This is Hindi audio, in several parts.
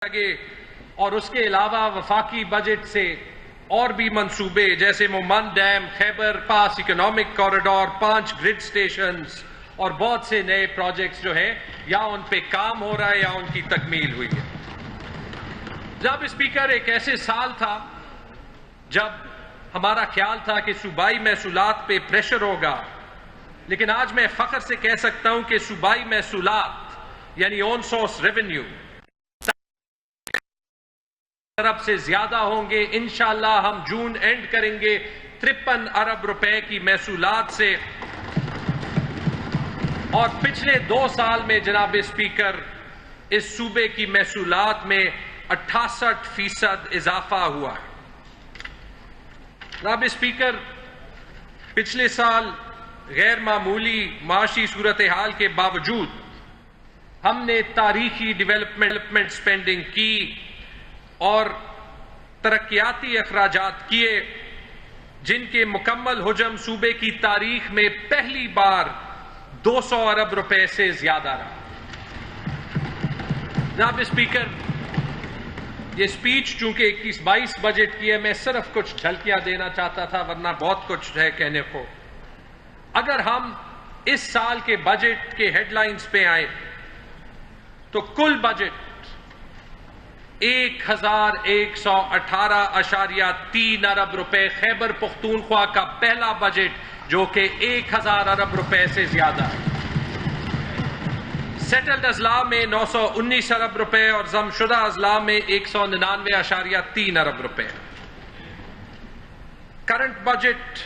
लगे और उसके अलावा वफाकी बजट से और भी मंसूबे जैसे मोमन डैम, खैबर पास इकोनॉमिक कॉरिडोर, 5 ग्रिड स्टेशंस और बहुत से नए प्रोजेक्ट्स जो हैं या उन पे काम हो रहा है या उनकी तकमील हुई है। जनाब स्पीकर, एक ऐसे साल था जब हमारा ख्याल था कि सूबाई महसूलात पे प्रेशर होगा, लेकिन आज मैं फख्र से कह सकता हूं कि सूबाई महसूलात यानी ऑन सोर्स रेवेन्यू अरब से ज्यादा होंगे। इंशाअल्लाह हम जून एंड करेंगे 53 अरब रुपए की महसूलात से। और पिछले 2 साल में जनाब स्पीकर इस सूबे की महसूलात में 68% इजाफा हुआ है। जनाब स्पीकर, पिछले साल गैर मामूली माशी सूरत हाल के बावजूद हमने तारीखी डेवलपमेंट स्पेंडिंग की और तरक्याती अखराजात किए जिनके मुकम्मल हुजम सूबे की तारीख में पहली बार 200 अरब रुपए से ज्यादा रहा। जनाब स्पीकर, ये स्पीच चूंकि 21-22 बजट की है, मैं सिर्फ कुछ झलकियां देना चाहता था, वरना बहुत कुछ है कहने को। अगर हम इस साल के बजट के हेडलाइंस पे आए तो कुल बजट 1118.3 अरब रुपए, खैबर पख्तूनख्वा का पहला बजट जो कि 1000 अरब रुपए से ज्यादा है। सेटल्ड अजला में 919 अरब रुपए और जमशुदा अजला में 199.3 अरब रुपए। करंट बजट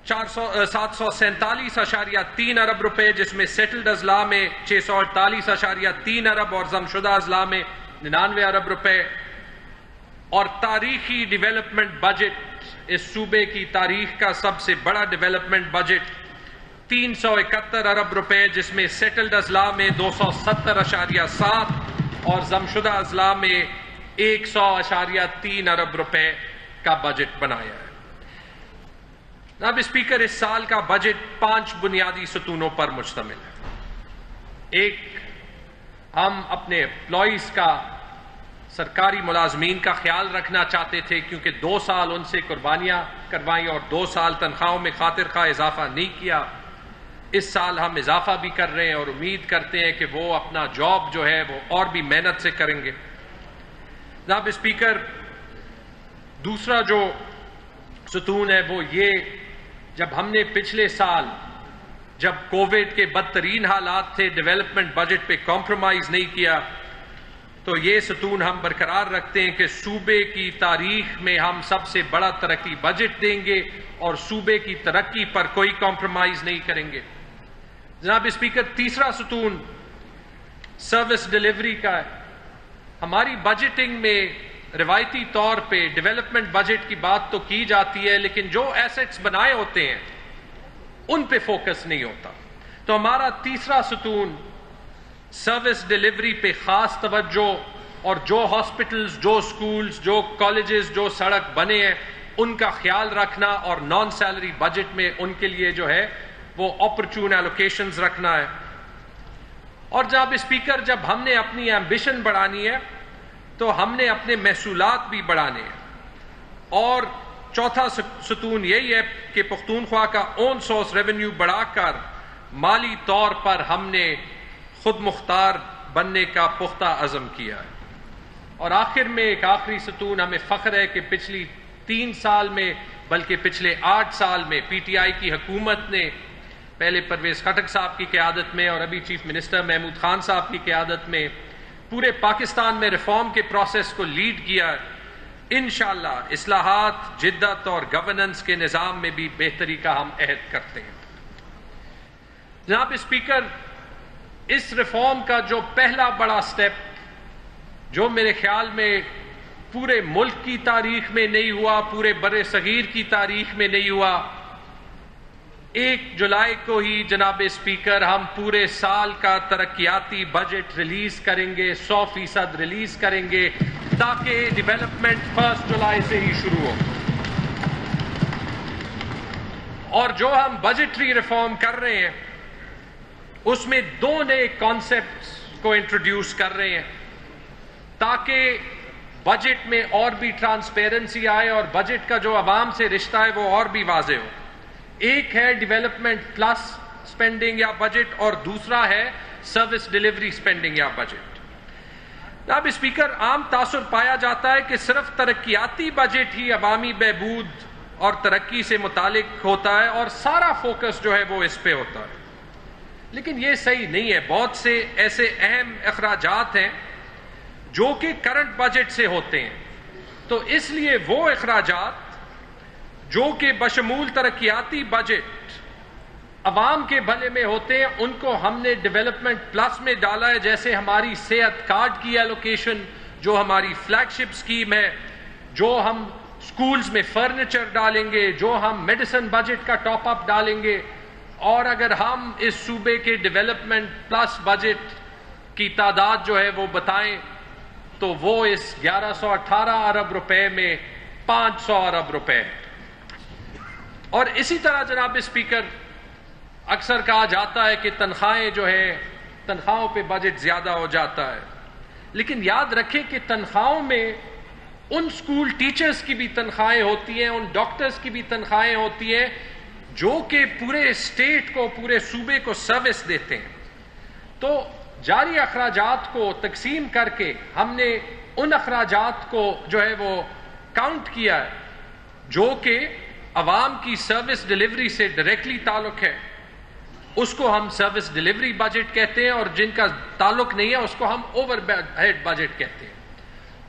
747.3 अरब रुपए, जिसमें सेटल्ड अजला में 648.3 अरब और जमशुदा अजला में 99 अरब रुपए। और तारीखी डेवलपमेंट बजट, इस सूबे की तारीख का सबसे बड़ा डेवलपमेंट बजट 371 अरब रुपए, जिसमें सेटल्ड अजला में 270.7 और जमशुदा अजला में 100.3 अरब रुपए का बजट बनाया है। अब स्पीकर, इस साल का बजट 5 बुनियादी सतूनों पर मुश्तमिल है। एक, हम अपने एम्प्लॉइज का, सरकारी मुलाजमीन का ख्याल रखना चाहते थे क्योंकि 2 साल उनसे कुर्बानियां करवाई और 2 साल तनख्वाहों में खातिर खा इजाफा नहीं किया। इस साल हम इजाफा भी कर रहे हैं और उम्मीद करते हैं कि वो अपना जॉब जो है वो और भी मेहनत से करेंगे। जनाब स्पीकर, दूसरा जो सतून है वो ये, जब हमने पिछले साल जब कोविड के बदतरीन हालात थे डेवलपमेंट बजट पे कॉम्प्रोमाइज नहीं किया, तो ये सतून हम बरकरार रखते हैं कि सूबे की तारीख में हम सबसे बड़ा तरक्की बजट देंगे और सूबे की तरक्की पर कोई कॉम्प्रोमाइज नहीं करेंगे। जनाब स्पीकर, तीसरा सतून सर्विस डिलीवरी का है। हमारी बजटिंग में रिवायती तौर पे डेवलपमेंट बजट की बात तो की जाती है, लेकिन जो एसेट्स बनाए होते हैं उन पे फोकस नहीं होता। तो हमारा तीसरा सतून सर्विस डिलीवरी पे खास तवज्जो और जो हॉस्पिटल्स, जो स्कूल्स, जो कॉलेजेस, जो सड़क बने हैं उनका ख्याल रखना और नॉन सैलरी बजट में उनके लिए जो है वो ऑपर्चून एलोकेशंस रखना है। और जब स्पीकर, जब हमने अपनी एम्बिशन बढ़ानी है तो हमने अपने महसूलात भी बढ़ाने हैं। और चौथा सतून यही है कि पख्तूनख्वा का ऑन सोर्स रेवेन्यू बढ़ाकर माली तौर पर हमने खुद मुख्तार बनने का पुख्ता अज़म किया है। और आखिर में एक आखिरी सतून, हमें फख्र है कि पिछली 3 साल में, बल्कि पिछले 8 साल में पीटीआई की हुकूमत ने पहले परवेज खटक साहब की क़यादत में और अभी चीफ मिनिस्टर महमूद खान साहब की क़यादत में पूरे पाकिस्तान में रिफॉर्म के प्रोसेस को लीड किया। इंशाअल्लाह इस्लाहात, जिद्दत और गवर्नेंस के निज़ाम में भी बेहतरी का हम अहद करते हैं। जनाब स्पीकर, इस रिफॉर्म का जो पहला बड़ा स्टेप, जो मेरे ख्याल में पूरे मुल्क की तारीख में नहीं हुआ, पूरे बड़े सगीर की तारीख में नहीं हुआ, 1 जुलाई को ही जनाब स्पीकर हम पूरे साल का तरक्याती बजट रिलीज करेंगे, 100% रिलीज करेंगे, ताकि डेवलपमेंट 1 जुलाई से ही शुरू हो। और जो हम बजटरी रिफॉर्म कर रहे हैं उसमें 2 नए कॉन्सेप्ट्स को इंट्रोड्यूस कर रहे हैं। ताकि बजट में और भी ट्रांसपेरेंसी आए और बजट का जो आवाम से रिश्ता है वो और भी वाजे हो। एक है डेवलपमेंट प्लस स्पेंडिंग या बजट और दूसरा है सर्विस डिलीवरी स्पेंडिंग या बजट। जनाब स्पीकर, आम तासुर पाया जाता है कि सिर्फ तरक्याती बजट ही अवामी बहबूद और तरक्की से मुतालिक होता है और सारा फोकस जो है वो इस पे होता है, लेकिन ये सही नहीं है। बहुत से ऐसे अहम अखराजात हैं जो कि करंट बजट से होते हैं, तो इसलिए वो अखराजात जो कि बशमूल तरक्याती बजट अवाम के भले में होते हैं, उनको हमने डेवलपमेंट प्लस में डाला है। जैसे हमारी सेहत कार्ड की एलोकेशन, जो हमारी फ्लैगशिप स्कीम है, जो हम स्कूल्स में फर्नीचर डालेंगे, जो हम मेडिसिन बजट का टॉप अप डालेंगे, और अगर हम इस सूबे के डेवलपमेंट प्लस बजट की तादाद जो है वो बताएं तो वो इस 1118 अरब रुपए में 500 अरब रुपए है। और इसी तरह जनाब स्पीकर, अक्सर कहा जाता है कि तनख्वाहें जो है, तनख्वाहों पे बजट ज्यादा हो जाता है, लेकिन याद रखें कि तनख्वाहों में उन स्कूल टीचर्स की भी तनख्वाहें होती हैं, उन डॉक्टर्स की भी तनख्वाहें होती हैं जो कि पूरे स्टेट को, पूरे सूबे को सर्विस देते हैं। तो जारी अखराजात को तकसीम करके हमने उन अखराजात को जो है वो काउंट किया है जो कि अवाम की सर्विस डिलीवरी से डायरेक्टली ताल्लुक है, उसको हम सर्विस डिलीवरी बजट कहते हैं, और जिनका ताल्लुक नहीं है उसको हम ओवरहेड बजट कहते हैं।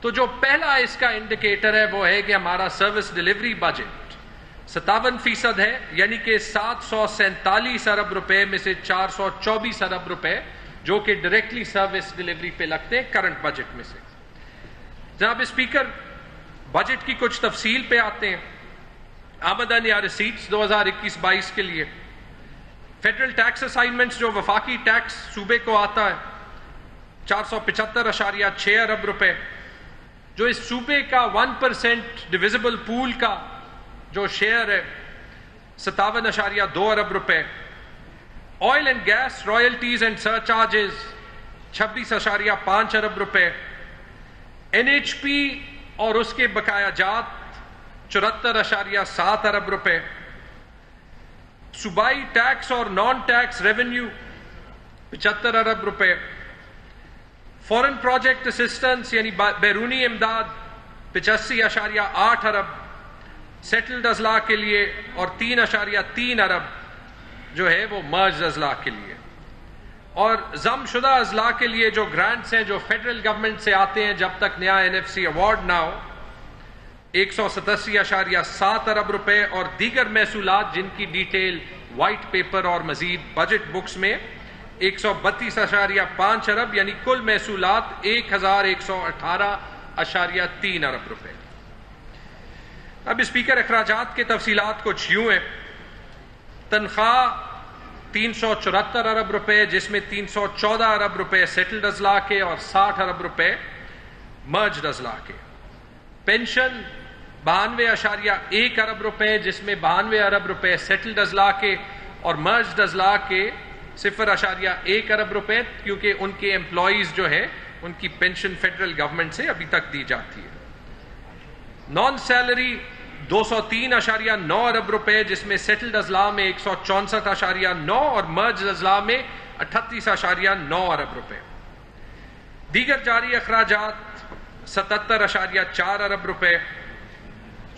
तो जो पहला इसका इंडिकेटर है वो है कि हमारा सर्विस डिलीवरी बजट 57% है, यानी कि 747 अरब रुपए में से 424 अरब रुपए जो कि डायरेक्टली सर्विस डिलीवरी पे लगते हैं करंट बजट में से। जनाब स्पीकर, बजट की कुछ तफसील पे आते हैं। आमदन या रिसीट्स 2021-22 के लिए फेडरल टैक्स असाइनमेंट्स जो वफाकी टैक्स सूबे को आता है 475.6 अरब रुपए, जो इस सूबे का 1% डिविजिबल पूल का जो शेयर है 57.2 अरब रुपए। Oil and gas royalties and surcharges 26.5 अरब रुपए। NHP और उसके बकायाजात 74.7 अरब रुपए। सूबाई टैक्स और नॉन टैक्स रेवेन्यू 75 अरब रुपए। फॉरेन प्रोजेक्ट असिस्टेंस यानी बैरूनी इमदाद 85.8 अरब सेटल्ड अजला के लिए, और 3.3 अरब जो है वो मर्ज अजला के लिए। और जमशुदा अजला के लिए जो ग्रांट्स हैं जो फेडरल गवर्नमेंट से आते हैं जब तक नया NFC अवार्ड ना हो, 187.7 अरब रुपए, और दीगर महसूलात जिनकी डिटेल वाइट पेपर और मजीद बजट बुक्स में 132.5 अरब, यानी कुल महसूलात 1118.3 अरब रुपए। अब स्पीकर, अखराजात के तफसीलात कुछ यूं हैं। तनख्वाह 374 अरब रुपए, जिसमें 314 अरब रुपए सेटल्ड अजला के और 60 अरब रुपए मर्ज्ड अजला के। पेंशन 92.1 अरब रुपए, जिसमें 92 अरब रुपए सेटल्ड अजला के और मर्ज्ड अजला के 0.1 अरब रुपए, क्योंकि उनके एम्प्लॉइज जो है उनकी पेंशन फेडरल गवर्नमेंट से अभी तक दी जाती है। नॉन सैलरी 203.9 अरब रुपए, जिसमें सेटल्ड अजला में 164.9 और मर्ज अजला में 38.9 अरब रुपए। दीगर जारी अखराजात 77.4 अरब रुपए।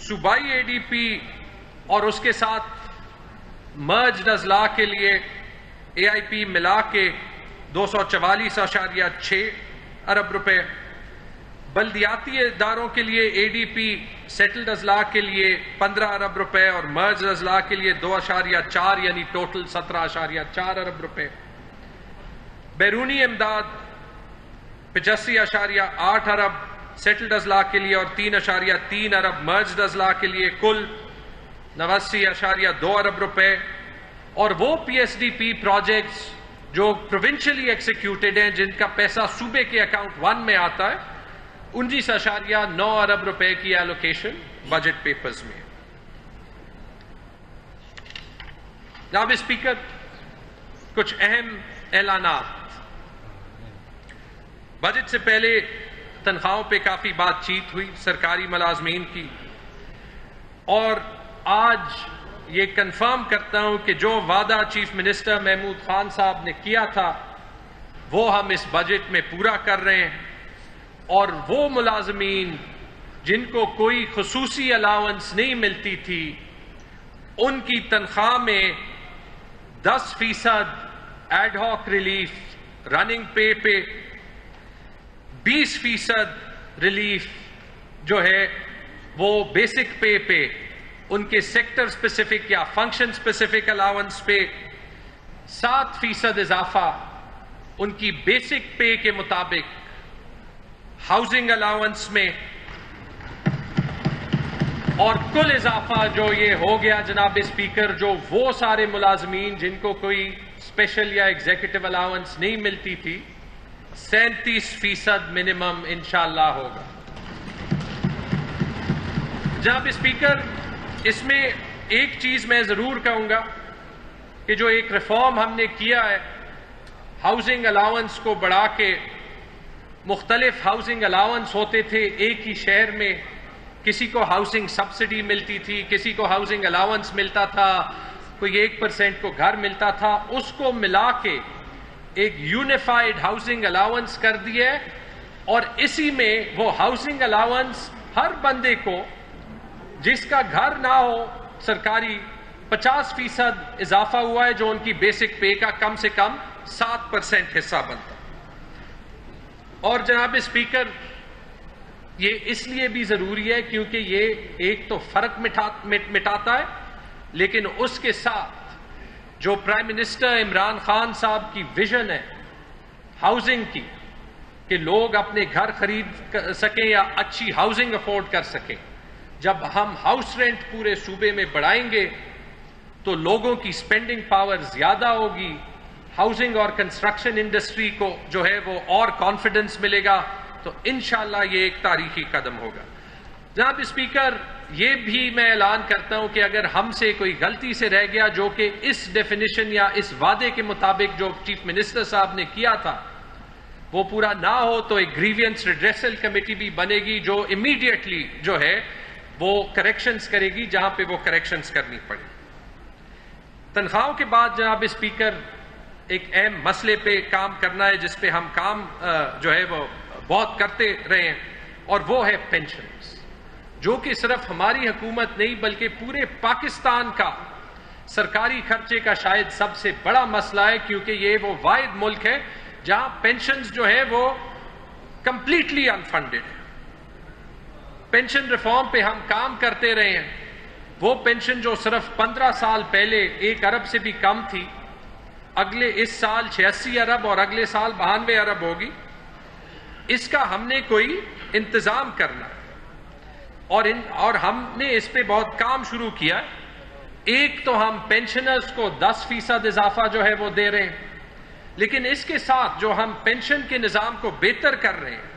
सूबाई ADP और उसके साथ मर्ज अजला के लिए AIP मिला के 244.6 अरब रुपए। बल्दियाती इदारों के लिए ADP सेटल्ड अजला के लिए 15 अरब रुपए और मर्ज अजला के लिए 2.4 यानी टोटल 17.4 अरब रुपए। बैरूनी इमदाद 85.8 अरब सेटल्ड अजला के लिए और 3.3 अरब मर्ज अजला के लिए, कुल 89.2 अरब रुपए। और वो PSDP प्रोजेक्ट्स जो प्रोविंशियली एक्सिक्यूटेड हैं, जिनका पैसा सूबे के अकाउंट 1 में आता है, 19.9 अरब रुपए की एलोकेशन बजट पेपर्स में। जनाब स्पीकर, कुछ अहम ऐलानात। बजट से पहले तनख्वाहों पे काफ़ी बातचीत हुई सरकारी मुलाजमीन की, और आज ये कंफर्म करता हूं कि जो वादा चीफ मिनिस्टर महमूद खान साहब ने किया था वो हम इस बजट में पूरा कर रहे हैं। और वो मुलाजमीन जिनको कोई खुसूसी अलाउंस नहीं मिलती थी, उनकी तनख्वाह में 10% एडहॉक रिलीफ रनिंग पे 20% रिलीफ जो है वो बेसिक पे उनके सेक्टर स्पेसिफिक या फंक्शन स्पेसिफिक अलाउंस पे 7% इजाफा उनकी बेसिक पे के मुताबिक हाउसिंग अलाउंस में, और कुल इजाफा जो ये हो गया जनाब स्पीकर, जो वो सारे मुलाजमीन जिनको कोई स्पेशल या एग्जीक्यूटिव अलाउंस नहीं मिलती थी, 37% मिनिमम इंशाअल्लाह होगा। जनाब स्पीकर, इसमें एक चीज मैं जरूर कहूंगा कि जो एक रिफॉर्म हमने किया है, हाउसिंग अलाउंस को बढ़ा के मुख्तलिफ हाउसिंग अलाउंस होते थे एक ही शहर में, किसी को हाउसिंग सब्सिडी मिलती थी, किसी को हाउसिंग अलाउंस मिलता था, कोई 1% को घर मिलता था, उसको मिला के एक यूनिफाइड हाउसिंग अलाउंस कर दिया, और इसी में वो हाउसिंग अलाउंस हर बंदे को जिसका घर ना हो सरकारी 50% इजाफा हुआ है, जो उनकी बेसिक पे का कम से कम 7% हिस्सा बनता। और जनाब स्पीकर, ये इसलिए भी जरूरी है क्योंकि ये एक तो फर्क मिटाता है, लेकिन उसके साथ जो प्राइम मिनिस्टर इमरान खान साहब की विजन है हाउसिंग की, कि लोग अपने घर खरीद सकें या अच्छी हाउसिंग अफोर्ड कर सकें, जब हम हाउस रेंट पूरे सूबे में बढ़ाएंगे तो लोगों की स्पेंडिंग पावर ज्यादा होगी, हाउसिंग और कंस्ट्रक्शन इंडस्ट्री को जो है वो और कॉन्फिडेंस मिलेगा, तो इंशाअल्लाह ये एक तारीखी कदम होगा। जनाब स्पीकर, ये भी मैं ऐलान करता हूं कि अगर हमसे कोई गलती से रह गया जो कि इस डेफिनेशन या इस वादे के मुताबिक जो चीफ मिनिस्टर साहब ने किया था वो पूरा ना हो, तो एक ग्रीवियंस रिड्रेसल कमेटी भी बनेगी जो इमीडिएटली जो है वो करेक्शंस करेगी जहां पे वो करेक्शंस करनी पड़े। तनख्वाहों के बाद जनाब स्पीकर, एक अहम मसले पे काम करना है जिस पे हम काम जो है वो बहुत करते रहे हैं, और वो है पेंशन्स, जो कि सिर्फ हमारी हुकूमत नहीं बल्कि पूरे पाकिस्तान का सरकारी खर्चे का शायद सबसे बड़ा मसला है, क्योंकि ये वो वाहिद मुल्क है जहां पेंशन्स जो है वो कंप्लीटली अनफंडेड है। पेंशन रिफॉर्म पे हम काम करते रहे हैं, वो पेंशन जो सिर्फ 15 साल पहले 1 अरब से भी कम थी, अगले इस साल 86 अरब और अगले साल 92 अरब होगी, इसका हमने कोई इंतजाम करना और हमने इस पे बहुत काम शुरू किया। एक तो हम पेंशनर्स को 10% इजाफा जो है वो दे रहे हैं, लेकिन इसके साथ जो हम पेंशन के निजाम को बेहतर कर रहे हैं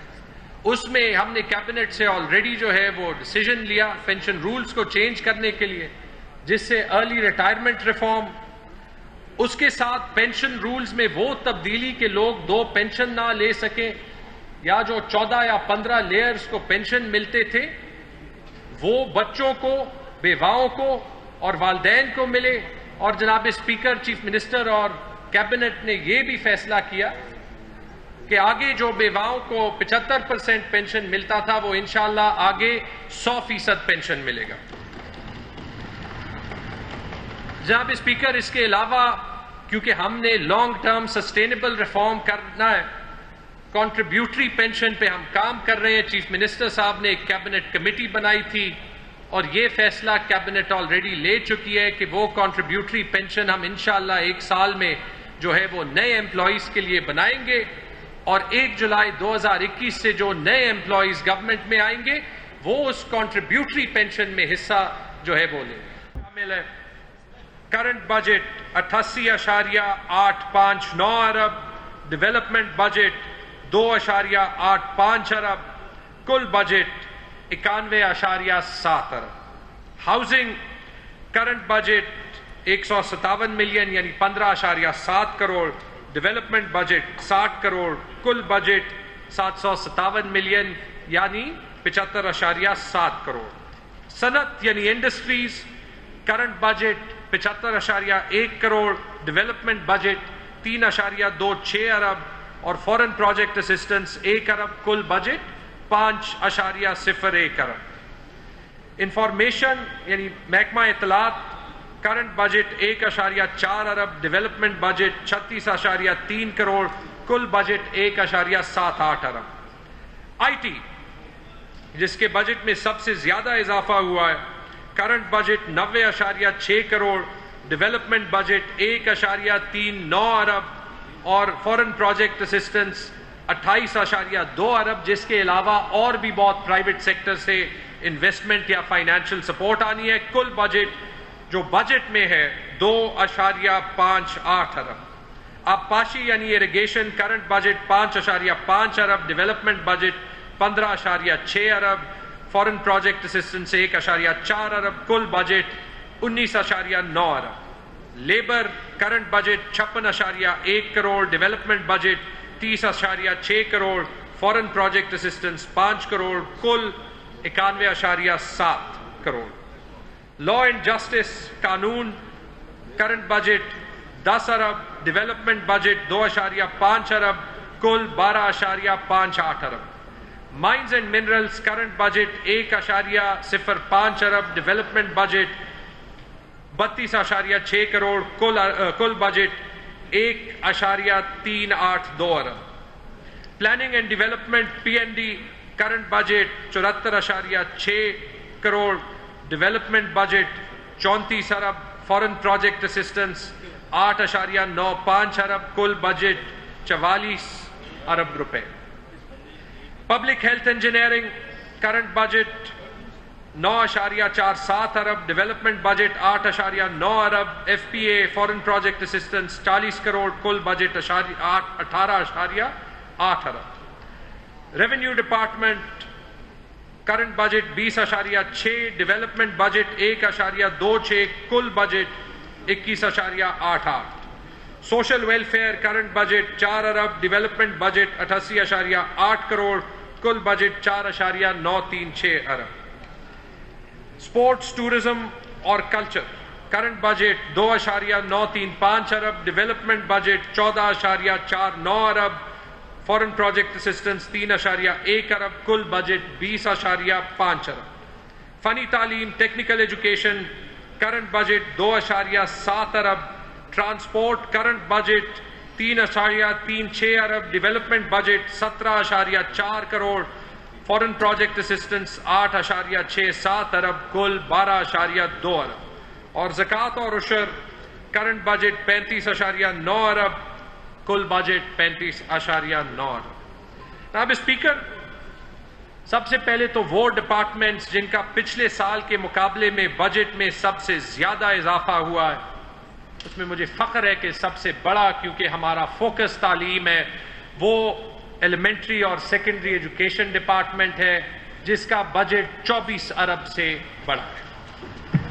उसमें हमने कैबिनेट से ऑलरेडी जो है वो डिसीजन लिया पेंशन रूल्स को चेंज करने के लिए, जिससे अर्ली रिटायरमेंट रिफॉर्म, उसके साथ पेंशन रूल्स में वो तब्दीली के लोग 2 पेंशन ना ले सकें, या जो 14 या 15 लेयर्स को पेंशन मिलते थे वो बच्चों को, बेवाओं को और वालदैन को मिले। और जनाब स्पीकर, चीफ मिनिस्टर और कैबिनेट ने यह भी फैसला किया कि आगे जो बेवाओं को 75% पेंशन मिलता था वो इंशाअल्लाह आगे 100% पेंशन मिलेगा। जनाब स्पीकर, इसके अलावा क्योंकि हमने लॉन्ग टर्म सस्टेनेबल रिफॉर्म करना है, कंट्रीब्यूटरी पेंशन पे हम काम कर रहे हैं। चीफ मिनिस्टर साहब ने एक कैबिनेट कमेटी बनाई थी और ये फैसला कैबिनेट ऑलरेडी ले चुकी है कि वो कंट्रीब्यूटरी पेंशन हम इंशाअल्लाह 1 साल में जो है वो नए एम्प्लॉइज के लिए बनाएंगे, और 1 जुलाई 2021 से जो नए एम्प्लॉइज गवर्नमेंट में आएंगे वो उस कंट्रीब्यूटरी पेंशन में हिस्सा जो है वो लेंगे। करंट बजट 88.859 अरब, डेवलपमेंट बजट 2.85 अरब, कुल बजट 91.7 अरब। हाउसिंग करंट बजट 157 मिलियन यानी 15.7 करोड़, डेवलपमेंट बजट 60 करोड़, कुल बजट 757 मिलियन यानी 75.7 करोड़। सनत यानी industries current budget 75.1 crore, development budget 3.26 अरब और फॉरेन प्रोजेक्ट असिस्टेंस 1 अरब, कुल बजट 5.01 अरब। इंफॉर्मेशन यानी महकमा इत्तलात करंट बजट 1.4 अरब, डेवलपमेंट बजट 36.3 करोड़, कुल बजट 1.78 अरब। आईटी जिसके बजट में सबसे ज्यादा इजाफा हुआ है, current budget 90.6 crore, development budget 1.39 अरब और फॉरेन प्रोजेक्ट असिस्टेंस 28.2 अरब, जिसके अलावा और भी बहुत प्राइवेट सेक्टर से इन्वेस्टमेंट या फाइनेंशियल सपोर्ट आनी है। कुल बजट जो बजट में है 2.58 अरब। आबपाशी यानी इरिगेशन करंट बजट 5.5 अरब, डेवलपमेंट बजट 15.6 अरब, फॉरेन प्रोजेक्ट असिस्टेंस 1.4 अरब, कुल बजट 19.9 अरब। Labour current budget 56.1 crore, development budget 30.6 crore, foreign project assistance 5 crore, कुल 91.7 करोड़। लॉ एंड जस्टिस कानून करंट बजट 10 अरब, डेवलपमेंट बजट 2.5 अरब, कुल 12.58 अरब। Mines and minerals current budget 1.05 Arab, development budget 32.6 crore, कुल budget 1.382 Arab. Planning and development PND current budget 74.6 crore, development budget 34 Arab, foreign project assistance 8.95 अरब, कुल बजट 44 अरब रुपए। Public health engineering current budget 9.47 अरब, डेवलपमेंट बजट 8.9 अरब, FPA foreign project assistance 40 crore, कुल बजट 18.8 अरब। Revenue department current budget 20.6, development budget 1.26, कुल budget 21.88। Social welfare current budget 4 अरब, डेवलपमेंट बजट 88.8 करोड़, कुल बजट 4.936 अरब। स्पोर्ट्स, टूरिज्म और कल्चर करंट बजट 2.935 अरब, डेवलपमेंट बजट 14.49 अरब, फॉरेन प्रोजेक्ट असिस्टेंस 3.1 अरब, कुल बजट 20.5 अरब। फनी तालीम टेक्निकल एजुकेशन करंट बजट 2.7 अरब, ट्रांसपोर्ट करंट बजट 3.36 अरब, development budget 17.4 crore, foreign project assistance 8.67 अरब, कुल 12.2 अरब। और ज़कात और उशर करंट बजट 35.9 अरब, कुल बजट 35.9 अरब। अब स्पीकर, सबसे पहले तो वो डिपार्टमेंट्स जिनका पिछले साल के मुकाबले में बजट में सबसे ज्यादा इजाफा हुआ है, उसमें मुझे फख्र है कि सबसे बड़ा, क्योंकि हमारा फोकस तालीम है, वो एलिमेंट्री और सेकेंडरी एजुकेशन डिपार्टमेंट है, जिसका बजट 24 अरब से बढ़ा है।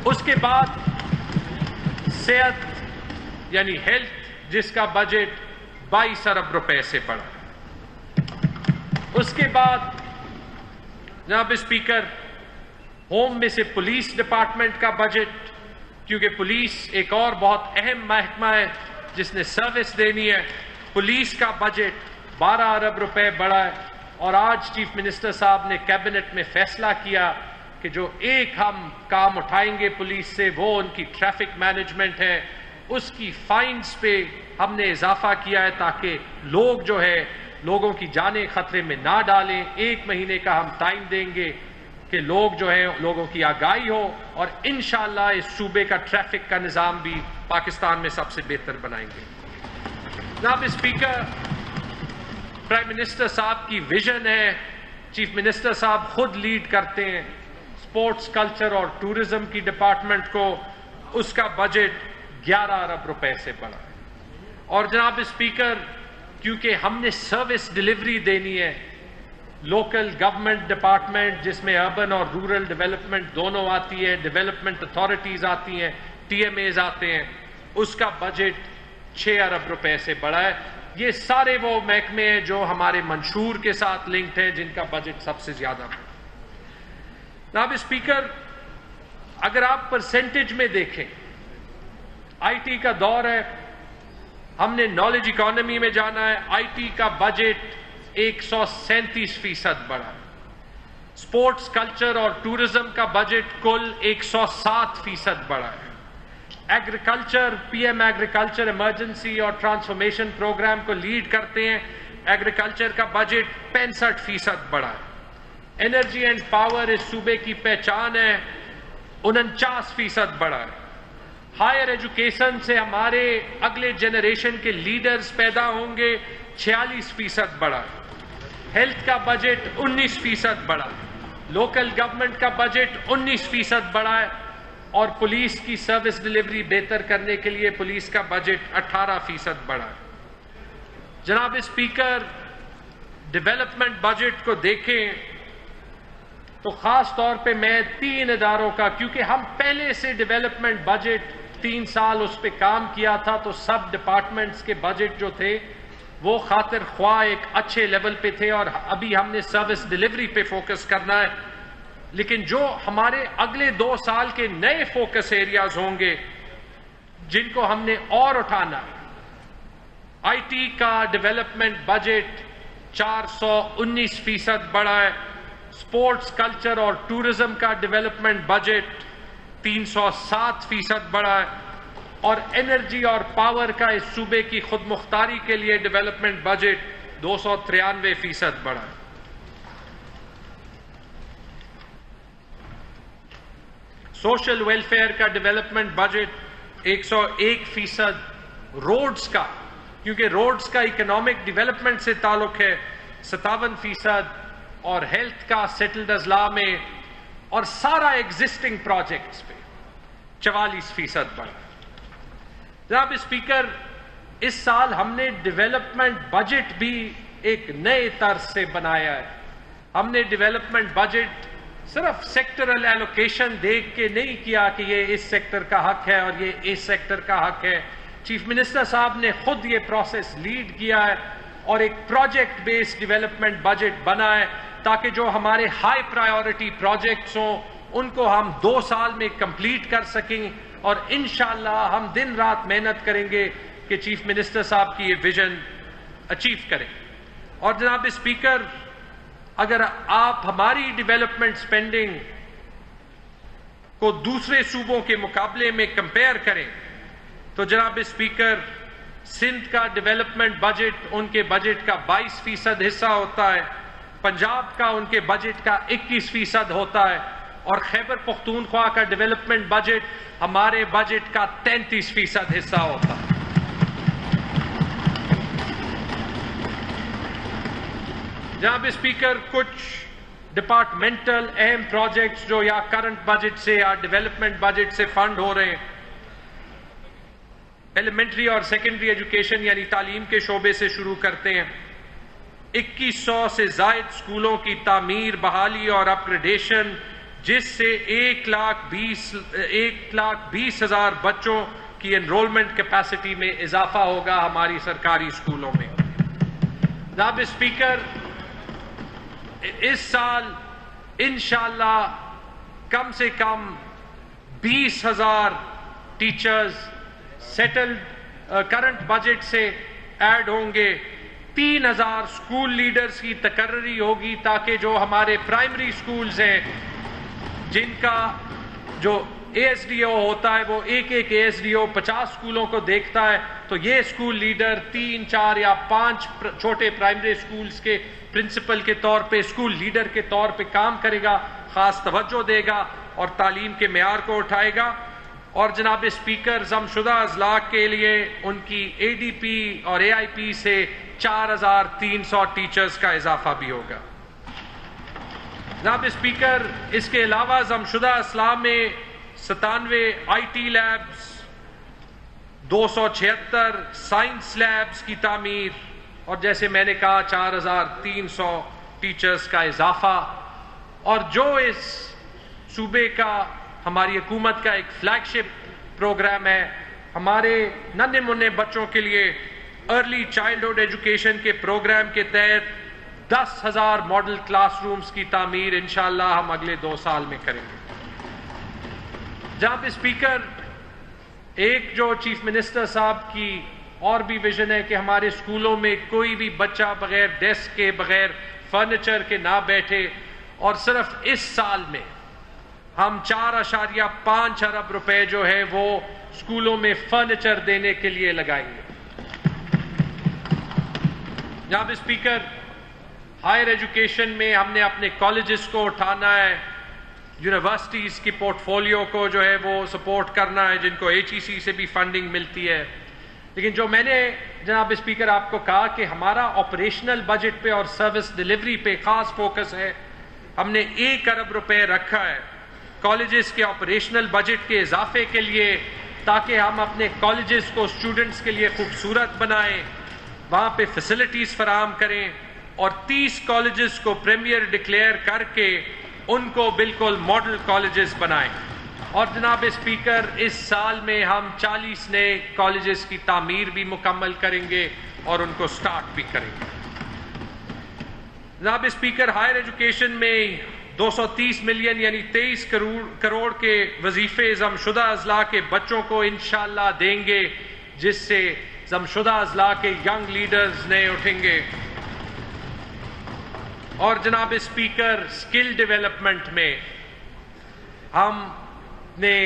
उसके बाद सेहत यानी हेल्थ, जिसका बजट 22 अरब रुपए से बढ़ा है। उसके बाद जनाब स्पीकर, होम में से पुलिस डिपार्टमेंट का बजट, क्योंकि पुलिस एक और बहुत अहम महकमा है जिसने सर्विस देनी है, पुलिस का बजट 12 अरब रुपए बढ़ा है। और आज चीफ मिनिस्टर साहब ने कैबिनेट में फैसला किया कि जो एक हम काम उठाएंगे पुलिस से, वो उनकी ट्रैफिक मैनेजमेंट है, उसकी फाइन्स पे हमने इजाफा किया है ताकि लोग जो है लोगों की जानें खतरे में ना डालें। 1 महीने का हम टाइम देंगे कि लोग जो है लोगों की आगाही हो, और इंशाअल्लाह इस सूबे का ट्रैफिक का निज़ाम भी पाकिस्तान में सबसे बेहतर बनाएंगे। जनाब स्पीकर, प्राइम मिनिस्टर साहब की विजन है, चीफ मिनिस्टर साहब खुद लीड करते हैं स्पोर्ट्स, कल्चर और टूरिज्म की डिपार्टमेंट को, उसका बजट 11 अरब रुपए से बढ़ा है। और जनाब स्पीकर, क्योंकि हमने सर्विस डिलीवरी देनी है, लोकल गवर्नमेंट डिपार्टमेंट जिसमें अर्बन और रूरल डेवलपमेंट दोनों आती है, डेवलपमेंट अथॉरिटीज आती हैं, टीएमएज आते हैं, उसका बजट 6 अरब रुपए से बढ़ा है। ये सारे वो महकमे हैं जो हमारे मंशूर के साथ लिंक्ड हैं, जिनका बजट सबसे ज्यादा है। जनाब स्पीकर, अगर आप परसेंटेज में देखें, आईटी का दौर है, हमने नॉलेज इकोनॉमी में जाना है। आईटी का बजट 137% बढ़ा है। स्पोर्ट्स, कल्चर और टूरिज्म का बजट कुल 107% बढ़ा है। एग्रीकल्चर, पीएम एग्रीकल्चर इमरजेंसी और ट्रांसफॉर्मेशन प्रोग्राम को लीड करते हैं। एग्रीकल्चर का बजट 65% बढ़ा है। एनर्जी एंड पावर इस सूबे की पहचान है, 49% बढ़ा है। हायर एजुकेशन से हमारे अगले जनरेशन के लीडर्स पैदा होंगे, 46% बढ़ा है। हेल्थ का बजट 19% बढ़ा है। लोकल गवर्नमेंट का बजट 19% बढ़ा है और पुलिस की सर्विस डिलीवरी बेहतर करने के लिए पुलिस का बजट 18% बढ़ा है। जनाब स्पीकर, डेवलपमेंट बजट को देखें तो खास तौर पे मैं 3 इदारों का, क्योंकि हम पहले से डेवलपमेंट बजट 3 साल उस पर काम किया था, तो सब डिपार्टमेंट्स के बजट जो थे वो खातिर ख्वाह एक अच्छे लेवल पे थे और अभी हमने सर्विस डिलीवरी पे फोकस करना है। लेकिन जो हमारे अगले 2 साल के नए फोकस एरियाज होंगे जिनको हमने और उठाना है, आईटी का डेवलपमेंट बजट 419% बढ़ा है। स्पोर्ट्स, कल्चर और टूरिज्म का डेवलपमेंट बजट 307% बढ़ा है और एनर्जी और पावर का इस सूबे की खुद मुख्तारी के लिए डेवलपमेंट बजट 293% बढ़ा है। सोशल वेलफेयर का डेवलपमेंट बजट 101%, रोड्स का, क्योंकि रोड्स का इकोनॉमिक डेवलपमेंट से ताल्लुक है, 57% और हेल्थ का सेटल्ड अजला में और सारा एग्जिस्टिंग प्रोजेक्ट्स पे 44% बढ़ा। जनाब स्पीकर, इस साल हमने डेवलपमेंट बजट भी एक नए तर्ज से बनाया है। हमने डेवलपमेंट बजट सिर्फ सेक्टरल एलोकेशन देख के नहीं किया कि ये इस सेक्टर का हक है और ये इस सेक्टर का हक है। चीफ मिनिस्टर साहब ने खुद ये प्रोसेस लीड किया है और एक प्रोजेक्ट बेस्ड डेवलपमेंट बजट बना है ताकि जो हमारे हाई प्रायोरिटी प्रोजेक्ट्स हों उनको हम 2 साल में कंप्लीट कर सकें और इंशाअल्लाह हम दिन रात मेहनत करेंगे कि चीफ मिनिस्टर साहब की ये विजन अचीव करें। और जनाब स्पीकर, अगर आप हमारी डेवलपमेंट स्पेंडिंग को दूसरे सूबों के मुकाबले में कंपेयर करें तो जनाब स्पीकर, सिंध का डेवलपमेंट बजट उनके बजट का 22% हिस्सा होता है, पंजाब का उनके बजट का 21% होता है और खैबर पख्तूनख्वा का डेवलपमेंट बजट हमारे बजट का 33% हिस्सा होता है। जनाब स्पीकर, कुछ डिपार्टमेंटल अहम प्रोजेक्ट्स जो या करंट बजट से या डेवलपमेंट बजट से फंड हो रहे हैं, एलिमेंट्री और सेकेंडरी एजुकेशन यानी तालीम के शोबे से शुरू करते हैं। 2100 से जायद स्कूलों की तामीर, बहाली और अपग्रेडेशन, जिससे 1,20,000 बच्चों की एनरोलमेंट कैपेसिटी में इजाफा होगा हमारी सरकारी स्कूलों में। जनाब स्पीकर, इस साल इंशाअल्लाह कम से कम 20,000 टीचर्स सेटल्ड करंट बजट से ऐड होंगे। 3,000 स्कूल लीडर्स की तकर्री होगी ताकि जो हमारे प्राइमरी स्कूल्स हैं जिनका जो एएसडीओ होता है वो एक एएसडीओ 50 स्कूलों को देखता है, तो ये स्कूल लीडर 3, 4 या 5 छोटे प्राइमरी स्कूल्स के प्रिंसिपल के तौर पे, स्कूल लीडर के तौर पे काम करेगा, खास तवज्जो देगा और तालीम के मेयार को उठाएगा। और जनाब स्पीकर, ज़मशुदा अजला के लिए उनकी एडीपी और एआईपी से 4,300 टीचर्स का इजाफा भी होगा। जनाब स्पीकर, इसके अलावा ज़मशुदा अजला में 97 आईटी लैब्स, 276 साइंस लैब्स की तामीर और जैसे मैंने कहा 4,300 टीचर्स का इजाफा। और जो इस सूबे का, हमारी हुकूमत का एक फ्लैगशिप प्रोग्राम है, हमारे नन्हे मुन्ने बच्चों के लिए अर्ली चाइल्डहुड एजुकेशन के प्रोग्राम के तहत 10,000 मॉडल क्लासरूम्स की तामीर इंशाअल्लाह हम अगले 2 साल में करेंगे। जनाब स्पीकर, एक जो चीफ मिनिस्टर साहब की और भी विजन है कि हमारे स्कूलों में कोई भी बच्चा बगैर डेस्क के, बगैर फर्नीचर के ना बैठे, और सिर्फ इस साल में हम 4.5 अरब रुपए जो है वो स्कूलों में फर्नीचर देने के लिए लगाएंगे। जनाब स्पीकर, हायर एजुकेशन में हमने अपने कॉलेजेस को उठाना है, यूनिवर्सिटीज की पोर्टफोलियो को जो है वो सपोर्ट करना है, जिनको HEC से भी फंडिंग मिलती है। लेकिन जो मैंने जनाब स्पीकर आपको कहा कि हमारा ऑपरेशनल बजट पे और सर्विस डिलीवरी पे खास फोकस है, हमने 1 अरब रुपए रखा है कॉलेजेस के ऑपरेशनल बजट के इजाफे के लिए, ताकि हम अपने कॉलेजेस को स्टूडेंट्स के लिए खूबसूरत बनाएं, वहाँ पे फैसिलिटीज फराहम करें और 30 कॉलेजेस को प्रीमियर डिक्लेयर करके उनको बिल्कुल मॉडल कॉलेजेस बनाएं। और जनाब स्पीकर, इस साल में हम 40 नए कॉलेजेस की तामीर भी मुकम्मल करेंगे और उनको स्टार्ट भी करेंगे। जनाब स्पीकर, हायर एजुकेशन में 230 मिलियन यानी 23 करोड़ के वजीफे जमशुदा अजला के बच्चों को इंशाअल्लाह देंगे, जिससे जमशुदा अजला के यंग लीडर्स नए उठेंगे। और जनाब स्पीकर, स्किल डेवलपमेंट में हमने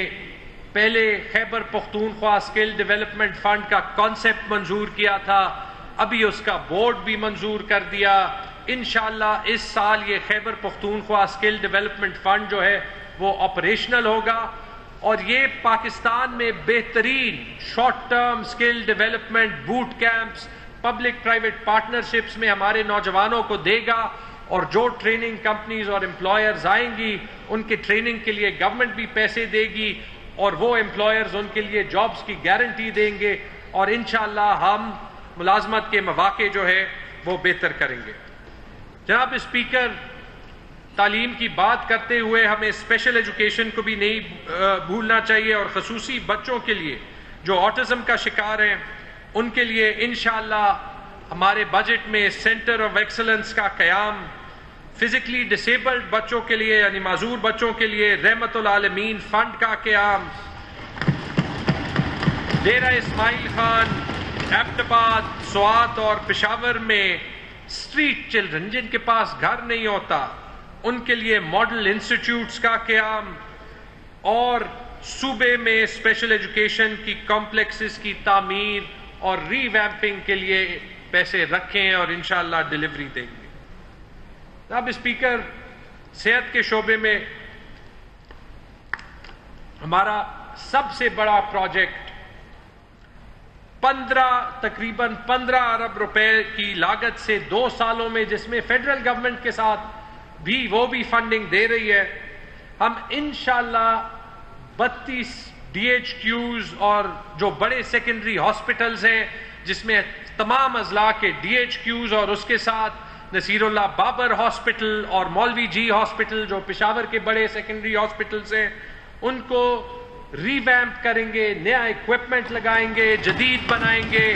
पहले Khyber Pakhtunkhwa skill development fund का कॉन्सेप्ट मंजूर किया था, अभी उसका बोर्ड भी मंजूर कर दिया। इंशाअल्लाह इस साल ये Khyber Pakhtunkhwa skill development fund जो है वो ऑपरेशनल होगा और ये पाकिस्तान में बेहतरीन short term skill development boot camps, public private partnerships में हमारे नौजवानों को देगा। और जो ट्रेनिंग कंपनीज और एम्प्लॉयर्स आएंगी उनके ट्रेनिंग के लिए गवर्नमेंट भी पैसे देगी और वो एम्प्लॉयर्स उनके लिए जॉब्स की गारंटी देंगे और इंशाअल्लाह हम मुलाजमत के मौके जो है वो बेहतर करेंगे। जनाब स्पीकर, तालीम की बात करते हुए हमें स्पेशल एजुकेशन को भी नहीं भूलना चाहिए और खसूसी बच्चों के लिए जो ऑटिज्म का शिकार हैं उनके लिए इंशाअल्लाह हमारे बजट में सेंटर ऑफ एक्सलेंस का कयाम, फिजिकली डिसेबल्ड बच्चों के लिए यानी माजूर बच्चों के लिए रहमतुल आलमीन फंड का कयाम, डेरा इस्माइल खान, एबटाबाद, स्वात और पेशावर में स्ट्रीट चिल्ड्रन जिनके पास घर नहीं होता उनके लिए मॉडल इंस्टीट्यूट्स का कयाम और सूबे में स्पेशल एजुकेशन की कॉम्प्लेक्सेस की तामीर और रीवैम्पिंग के लिए पैसे रखें और इंशाअल्लाह डिलीवरी देंगे। अब स्पीकर, सेहत के शोबे में हमारा सबसे बड़ा प्रोजेक्ट तकरीबन 15 अरब रुपए की लागत से 2 सालों में, जिसमें फेडरल गवर्नमेंट के साथ भी वो भी फंडिंग दे रही है, हम इंशाअल्लाह 32 DHQs और जो बड़े सेकेंडरी हॉस्पिटल्स हैं जिसमें तमाम अजला के DHQs और उसके साथ नसीरुल्लाह बाबर हॉस्पिटल और मौलवी जी हॉस्पिटल जो पेशावर के बड़े सेकेंडरी हॉस्पिटल्स हैं उनको रीवैम्प करेंगे, नया इक्विपमेंट लगाएंगे, जदीद बनाएंगे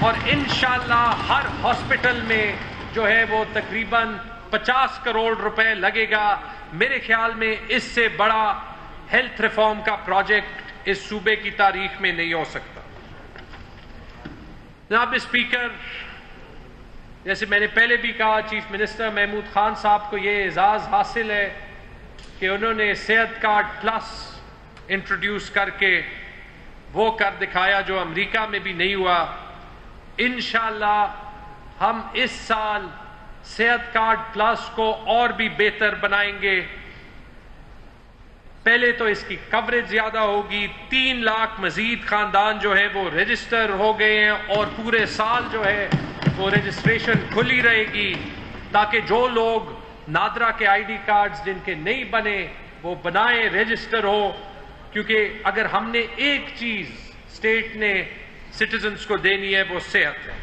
और इंशाअल्लाह हर हॉस्पिटल में जो है वो तकरीबन 50 करोड़ रुपए लगेगा। मेरे ख्याल में इससे बड़ा हेल्थ रिफॉर्म का प्रोजेक्ट इस सूबे की तारीख में नहीं हो सकता। जनाब स्पीकर, जैसे मैंने पहले भी कहा, चीफ मिनिस्टर महमूद खान साहब को यह एजाज हासिल है कि उन्होंने सेहत कार्ड प्लस इंट्रोड्यूस करके वो कर दिखाया जो अमेरिका में भी नहीं हुआ। इंशाअल्लाह हम इस साल सेहत कार्ड प्लस को और भी बेहतर बनाएंगे। पहले तो इसकी कवरेज ज्यादा होगी, 3 लाख मजीद खानदान जो है वो रजिस्टर हो गए हैं और पूरे साल जो है वो रजिस्ट्रेशन खुली रहेगी ताकि जो लोग नादरा के ID कार्ड्स जिनके नहीं बने वो बनाए, रजिस्टर हो। क्योंकि अगर हमने एक चीज स्टेट ने सिटीजन्स को देनी है वो सेहत है।